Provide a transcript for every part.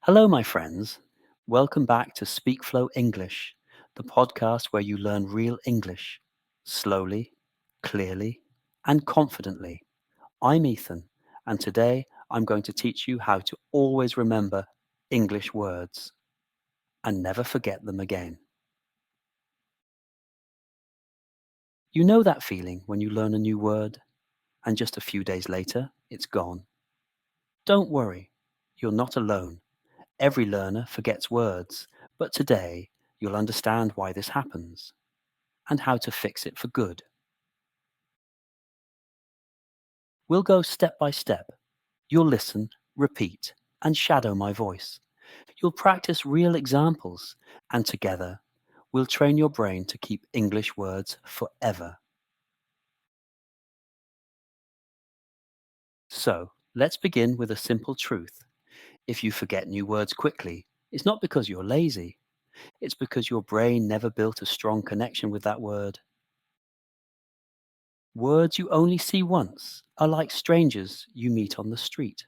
Hello, my friends. Welcome back to SpeakFlow English, the podcast where you learn real English slowly, clearly, and confidently. I'm Ethan, and today I'm going to teach you how to always remember English words and never forget them again. You know that feeling when you learn a new word and just a few days later it's gone? Don't worry, you're not alone. Every learner forgets words, but today you'll understand why this happens and how to fix it for good. We'll go step by step. You'll listen, repeat, and shadow my voice. You'll practice real examples, and together we'll train your brain to keep English words forever. So, let's begin with a simple truth. If you forget new words quickly, it's not because you're lazy, it's because your brain never built a strong connection with that word. Words you only see once are like strangers you meet on the street.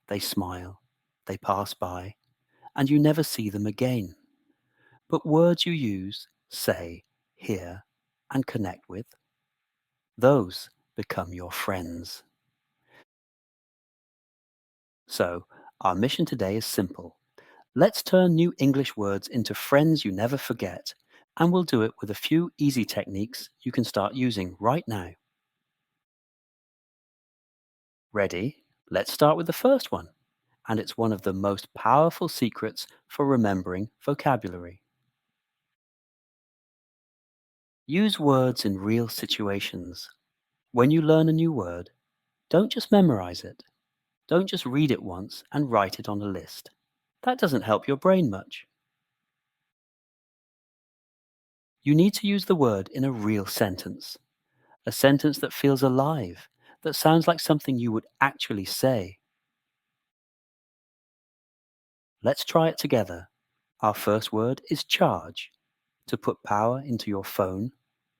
They smile, they pass by, and you never see them again. But words you use, say, hear, and connect with, those become your friends. So, our mission today is simple. Let's turn new English words into friends you never forget, and we'll do it with a few easy techniques you can start using right now. Ready? Let's start with the first one, and it's one of the most powerful secrets for remembering vocabulary. Use words in real situations. When you learn a new word, don't just memorize it. Don't just read it once and write it on a list. That doesn't help your brain much. You need to use the word in a real sentence, a sentence that feels alive, that sounds like something you would actually say. Let's try it together. Our first word is charge, to put power into your phone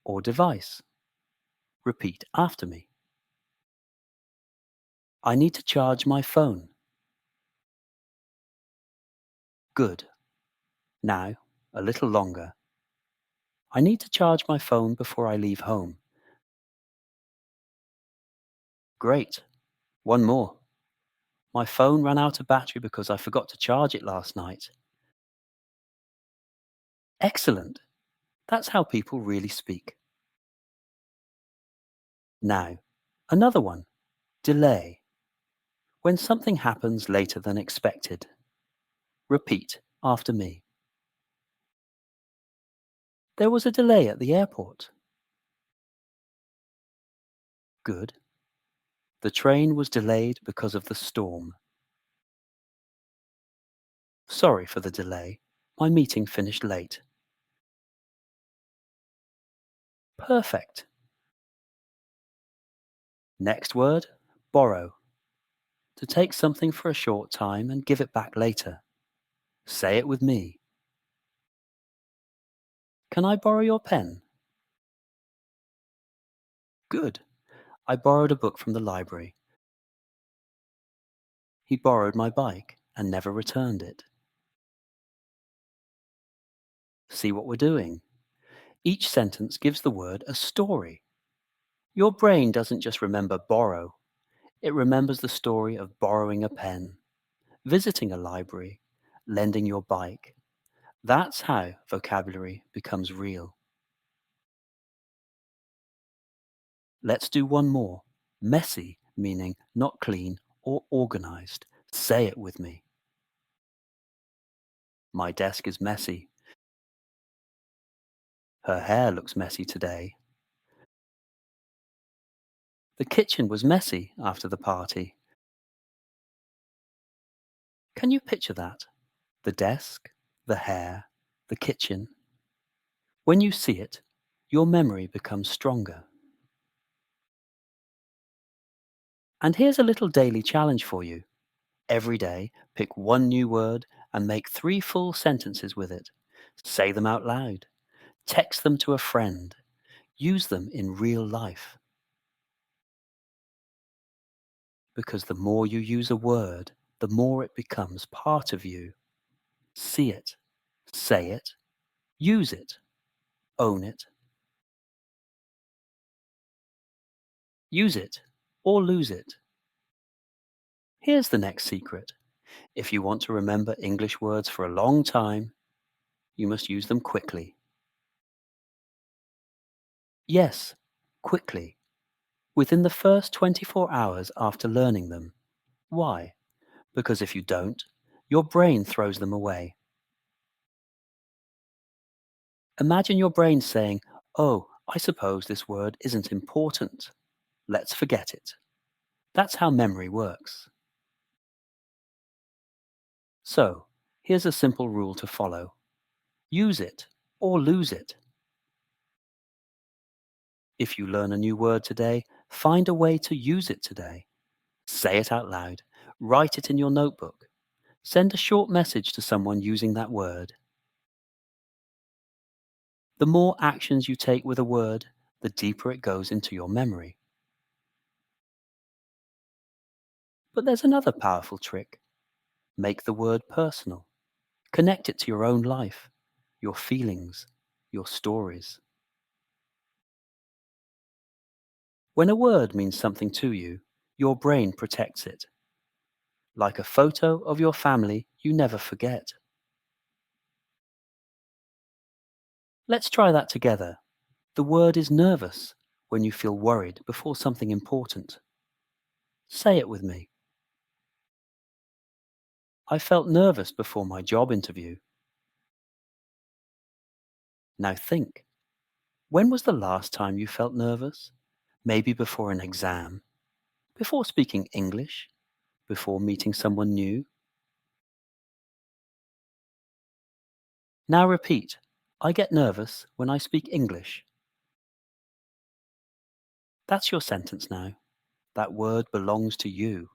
or device. Repeat after me. I need to charge my phone. Good. Now, a little longer. I need to charge my phone before I leave home. Great. One more. My phone ran out of battery because I forgot to charge it last night. Excellent. That's how people really speak. Now, another one. Delay. When something happens later than expected. Repeat after me. There was a delay at the airport. Good. The train was delayed because of the storm. Sorry for the delay. My meeting finished late. Perfect. Next word, borrow. To take something for a short time and give it back later. Say it with me. Can I borrow your pen? Good. I borrowed a book from the library. He borrowed my bike and never returned it. See what we're doing? Each sentence gives the word a story. Your brain doesn't just remember borrow, it remembers the story of borrowing a pen, visiting a library, lending your bike. That's how vocabulary becomes real. Let's do one more. Messy, meaning not clean or organized. Say it with me. My desk is messy. Her hair looks messy today. The kitchen was messy after the party. Can you picture that? The desk, the hair, the kitchen. When you see it, your memory becomes stronger. And here's a little daily challenge for you. Every day, pick one new word and make 3 full sentences with it. Say them out loud. Text them to a friend. Use them in real life. Because the more you use a word, the more it becomes part of you. See it, say it, use it, own it. Use it or lose it. Here's the next secret. If you want to remember English words for a long time, you must use them quickly. Yes, quickly, within the first 24 hours after learning them. Why? Because if you don't, your brain throws them away. Imagine your brain saying, "Oh, I suppose this word isn't important. Let's forget it." That's how memory works. So, here's a simple rule to follow. Use it or lose it. If you learn a new word today, find a way to use it today. Say it out loud. Write it in your notebook. Send a short message to someone using that word. The more actions you take with a word, the deeper it goes into your memory. But there's another powerful trick. Make the word personal. Connect it to your own life, your feelings, your stories. When a word means something to you, your brain protects it. Like a photo of your family you never forget. Let's try that together. The word is nervous when you feel worried before something important. Say it with me. I felt nervous before my job interview. Now think. When was the last time you felt nervous? Maybe before an exam, before speaking English, before meeting someone new. Now repeat. I get nervous when I speak English. That's your sentence now. That word belongs to you.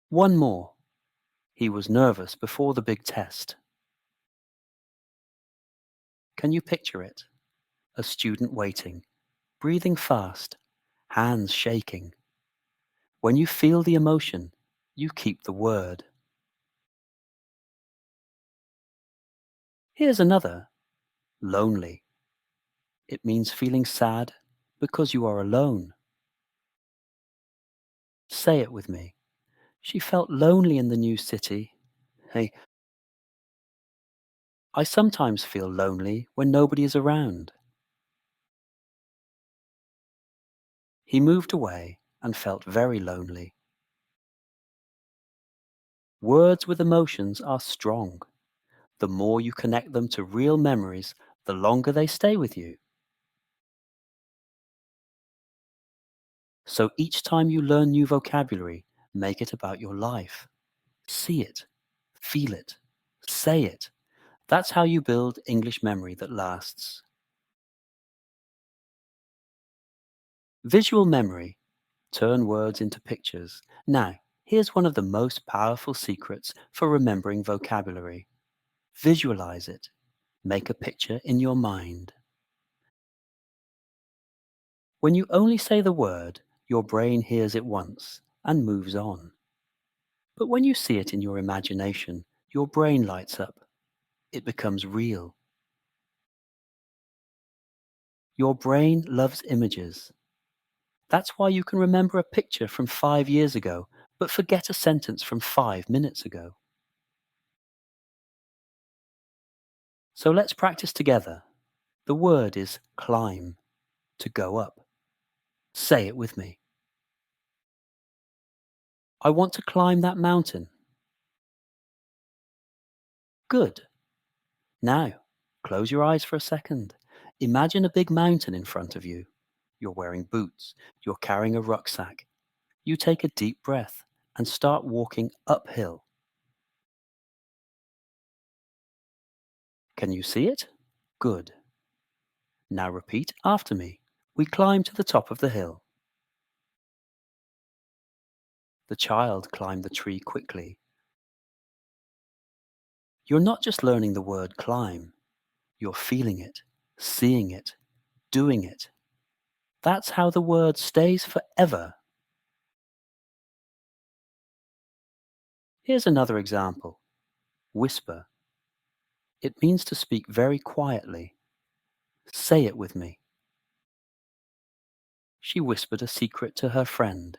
One more. He was nervous before the big test. Can you picture it? A student waiting, breathing fast, hands shaking. When you feel the emotion, you keep the word. Here's another. Lonely. It means feeling sad because you are alone. Say it with me. She felt lonely in the new city. Hey, I sometimes feel lonely when nobody is around. He moved away and felt very lonely. Words with emotions are strong. The more you connect them to real memories, the longer they stay with you. So each time you learn new vocabulary, make it about your life. See it, feel it, say it. That's how you build English memory that lasts. Visual memory. Turn words into pictures. Now, here's one of the most powerful secrets for remembering vocabulary. Visualize it. Make a picture in your mind. When you only say the word, your brain hears it once and moves on. But when you see it in your imagination, your brain lights up. It becomes real. Your brain loves images. That's why you can remember a picture from 5 years ago, but forget a sentence from 5 minutes ago. So let's practice together. The word is climb, to go up. Say it with me. I want to climb that mountain. Good. Now, close your eyes for a second. Imagine a big mountain in front of you. You're wearing boots. You're carrying a rucksack. You take a deep breath and start walking uphill. Can you see it? Good. Now repeat after me. We climb to the top of the hill. The child climbed the tree quickly. You're not just learning the word climb. You're feeling it, seeing it, doing it. That's how the word stays forever. Here's another example. Whisper. It means to speak very quietly. Say it with me. She whispered a secret to her friend.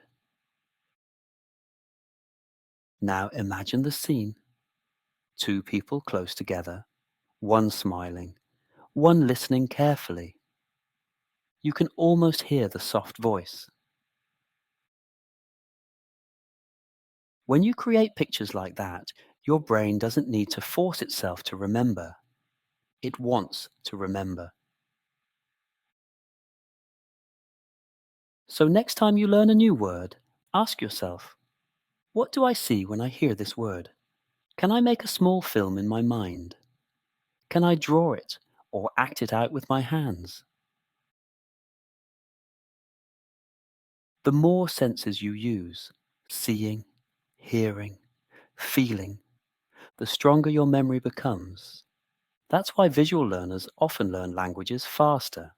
Now imagine the scene. Two people close together, one smiling, one listening carefully. You can almost hear the soft voice. When you create pictures like that, your brain doesn't need to force itself to remember. It wants to remember. So next time you learn a new word, ask yourself, what do I see when I hear this word? Can I make a small film in my mind? Can I draw it or act it out with my hands? The more senses you use, seeing, hearing, feeling, the stronger your memory becomes. That's why visual learners often learn languages faster.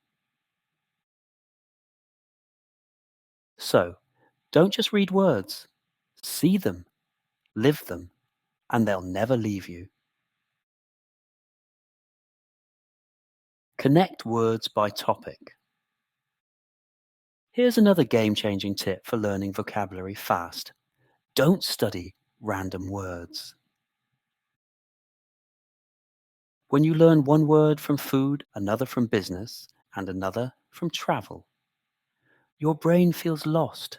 So, don't just read words. See them, live them, and they'll never leave you. Connect words by topic. Here's another game-changing tip for learning vocabulary fast. Don't study random words. When you learn one word from food, another from business, and another from travel, your brain feels lost.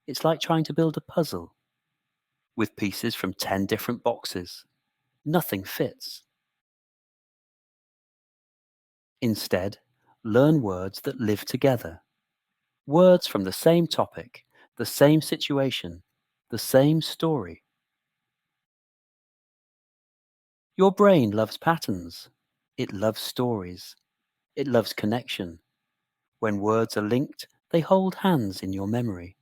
It's like trying to build a puzzle with pieces from 10 different boxes. Nothing fits. Instead, learn words that live together. Words from the same topic, the same situation, the same story. Your brain loves patterns. It loves stories. It loves connection. When words are linked, they hold hands in your memory.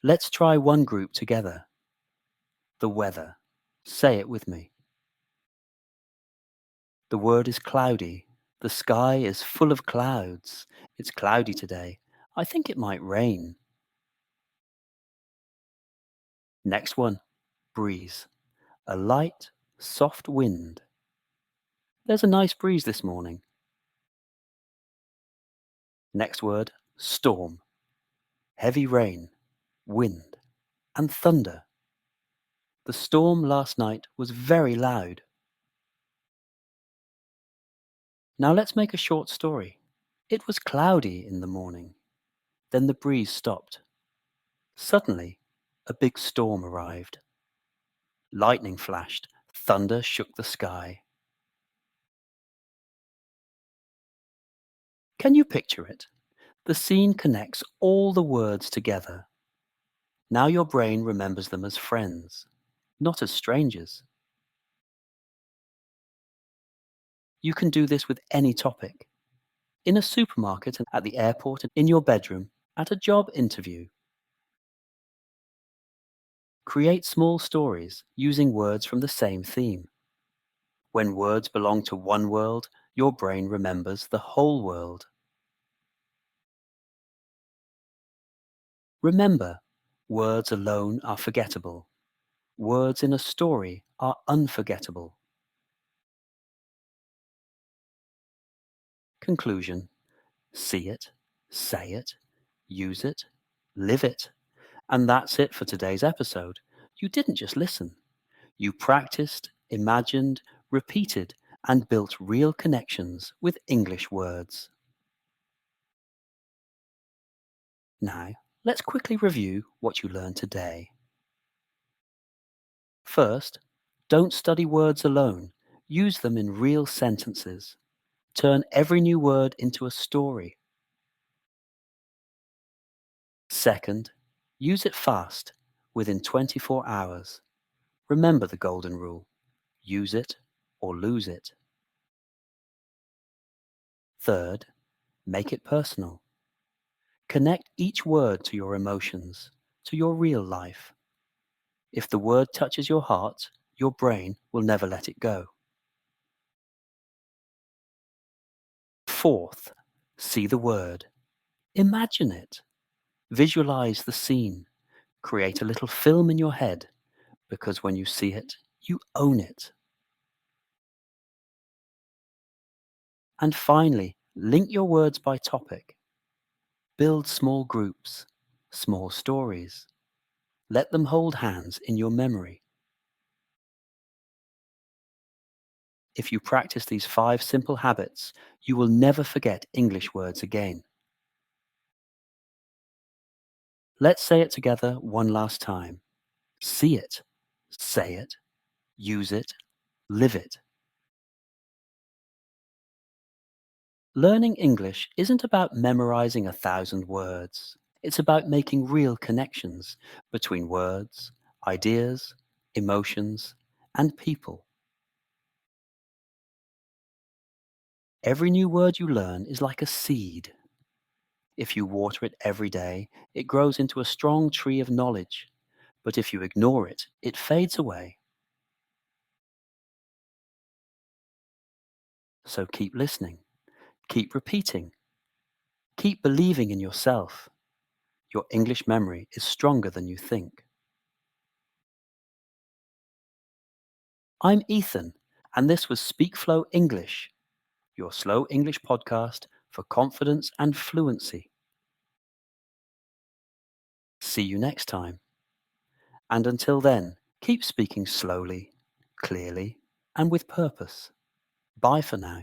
Let's try one group together. The weather. Say it with me. The word is cloudy. The sky is full of clouds. It's cloudy today. I think it might rain. Next one. Breeze. A light, soft wind. There's a nice breeze this morning. Next word. Storm. Heavy rain, wind, and thunder. The storm last night was very loud. Now let's make a short story. It was cloudy in the morning. Then the breeze stopped. Suddenly, a big storm arrived. Lightning flashed. Thunder shook the sky. Can you picture it? The scene connects all the words together. Now your brain remembers them as friends, not as strangers. You can do this with any topic. In a supermarket, and at the airport, and in your bedroom, at a job interview. Create small stories using words from the same theme. When words belong to one world, your brain remembers the whole world. Remember, words alone are forgettable. Words in a story are unforgettable. Conclusion. See it, say it, use it, live it. And that's it for today's episode. You didn't just listen. You practiced, imagined, repeated, and built real connections with English words. Now, let's quickly review what you learned today. First, don't study words alone. Use them in real sentences. Turn every new word into a story. Second, use it fast, within 24 hours. Remember the golden rule. Use it or lose it. Third, make it personal. Connect each word to your emotions, to your real life. If the word touches your heart, your brain will never let it go. Fourth, see the word. Imagine it. Visualize the scene. Create a little film in your head because when you see it, you own it. And finally, link your words by topic. Build small groups, small stories. Let them hold hands in your memory. If you practice these 5 simple habits, you will never forget English words again. Let's say it together one last time. See it, say it, use it, live it. Learning English isn't about memorizing 1,000 words. It's about making real connections between words, ideas, emotions, and people. Every new word you learn is like a seed. If you water it every day, it grows into a strong tree of knowledge. But if you ignore it, it fades away. So keep listening, keep repeating, keep believing in yourself. Your English memory is stronger than you think. I'm Ethan, and this was SpeakFlow English, your slow English podcast for confidence and fluency. See you next time. And until then, keep speaking slowly, clearly, and with purpose. Bye for now.